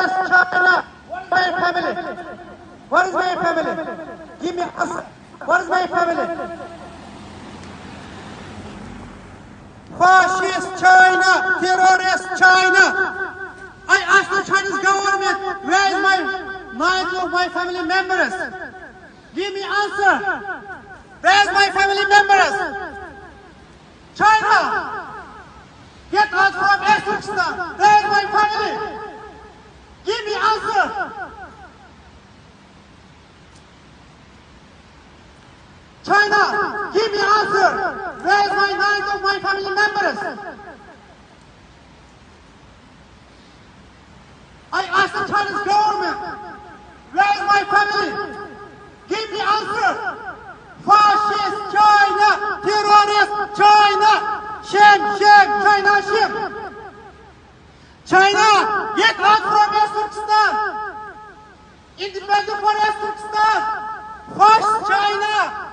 terrorist China. My family. What is my family? Give me answer. What is my family? Fascist China, terrorist China. I asked the Chinese government, where is my 9 of my family members? Give me answer. Where is my family members? China, get us from Turkestan. Where is my family? Give me answer. China, give me answer. Where is my 9 of my family members? I asked the Chinese government, where is my family? Give me answer. Fascist China, terrorist China, Shem, China, Shem. China, get out from Turkestan. Independent for Turkestan. Fascist China.